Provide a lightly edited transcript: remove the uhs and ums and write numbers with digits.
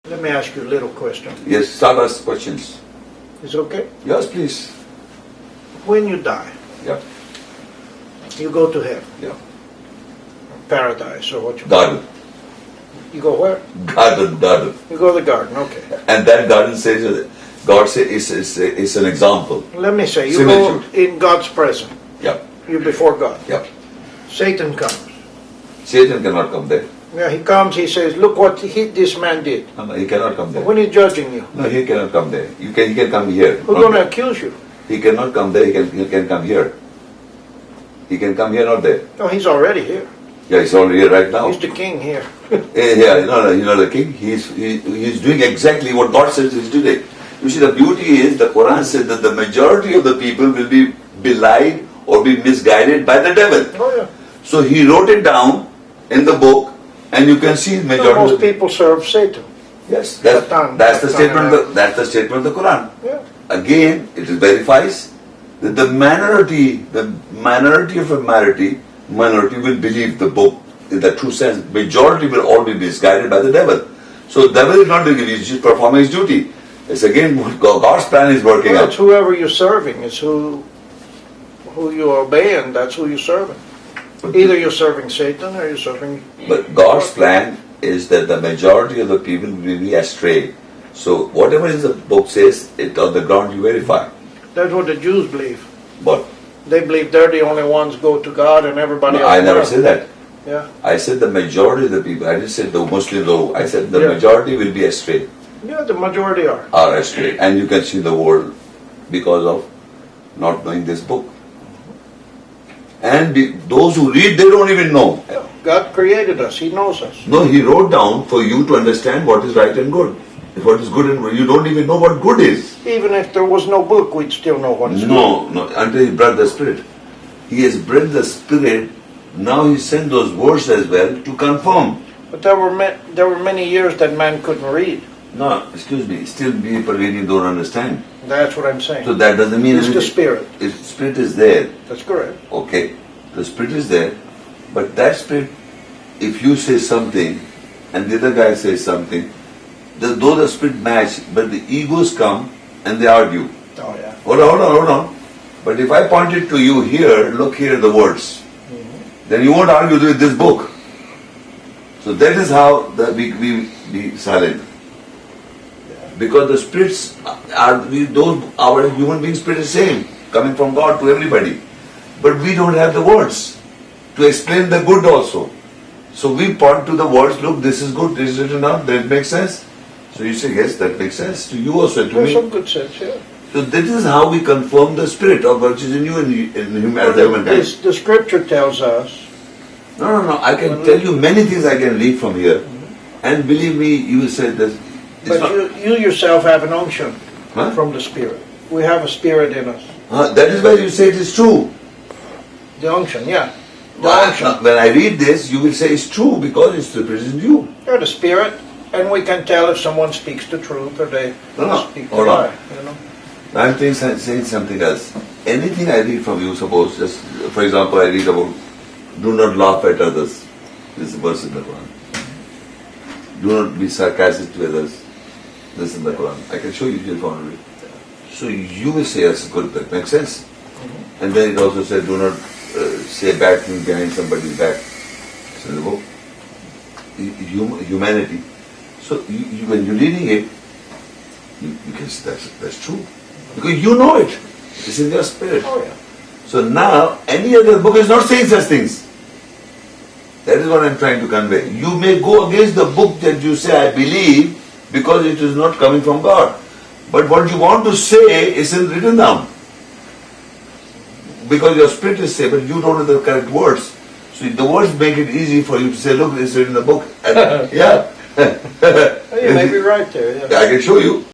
Let me ask you a little question. Yes, start us questions. Is it okay? Yes, please. When you die, Yeah, you go to heaven, yeah. paradise, or what you call Garden. it. You go where? Garden. You go to the garden, okay. And that garden says, God says it's an example. Let me say, you Similitude. go in God's presence. Yeah, You're before God. yeah. Satan comes. Satan cannot come there. Yeah, he comes, he says, look what this man did. No, he cannot come there. When he's judging you, No, he cannot come there. He can come here. who's going to accuse you? He cannot come there. He can come here. He can come here, not there. No, he's already here. Yeah, he's already here right now. He's the king here. Yeah, no, you know the king. He's doing exactly what God says he's doing. You see, the beauty is the Quran said that the majority of the people will be belied or be misguided by the devil. Oh yeah. So he wrote it down in the book, and you can see majority. Most of the people serve Satan. Yes, that's the statement. That's the statement of the Quran. Yeah. Again, it verifies that the minority of a minority will believe the book in the true sense. Majority will all be misguided by the devil. So the devil is not doing it; he's just performing his duty. It's again what God's plan is working Well, out. it's whoever you're serving. It's who you obey, and that's who you're serving. Either you're serving Satan or you're serving... But God's plan is that the majority of the people will be astray. So whatever is the book says, it on the ground you verify. That's what the Jews believe. But They believe they're the only ones go to God and everybody else... I never said that. Yeah. I said the majority of the people. I didn't say the Muslims. No, I said the Yeah. majority will be astray. Yeah, the majority are. Are astray, and you can see the world because of not knowing this book. And those who read, they don't even know. Yeah. God created us. He knows us. No, He wrote down for you to understand what is right and good. What is good and good. You don't even know what good is. Even if there was no book, we'd still know what is good. No, until He brought the Spirit. He has brought the Spirit. Now He sent those words as well to confirm. But there were many years that man couldn't read. No, excuse me. Still people reading don't understand. That's what I'm saying. So that doesn't mean It's the anything. Spirit. The Spirit is there. That's correct. Okay, the Spirit is there, but that Spirit, if you say something and the other guy says something, though the Spirit match, but the egos come and they argue. Oh yeah. Hold on. But if I point it to you here, look here the words, then you won't argue with this book. So that is how we be silent. Because the spirits our human being spirit is same, coming from God to everybody. But we don't have the words to explain the good also. So we point to the words, look, this is good, this is written down, that makes sense. So you say, yes, that makes sense to you also, to There's me. some good sense, yeah. So this is how we confirm the spirit of which is in you and in him as a human being. The scripture tells us. No, I can tell you many things I can read from here. And believe me, you will say this. But you yourself have an unction Huh? from the Spirit. We have a Spirit in us. That is why you say it is true. The unction, yeah. The unction. When I read this, you will say it's true because it's representing you. You're the Spirit, and we can tell if someone speaks the truth or they speak the hold on. lie. You know? I'm saying something else. Anything I read from you, suppose, just for example, I read about do not laugh at others. This is a verse in the Quran. Do not be sarcastic to others. This is in the Quran. I can show you if you want to read. So you will say, yes, good, that makes sense. And then it also said, do not say bad things behind somebody's back. It's in the book. Humanity. So when you're reading it, you can say that's true. Because you know it. It's in your spirit. Oh, yeah. So now, any other book is not saying such things. That is what I'm trying to convey. You may go against the book that you say, I believe, because it is not coming from God. But what you want to say isn't written down. Because your spirit is saying, but you don't know the correct words. So the words make it easy for you to say, look, it's written in the book. And, yeah. You may be right there. Yeah. I can show you.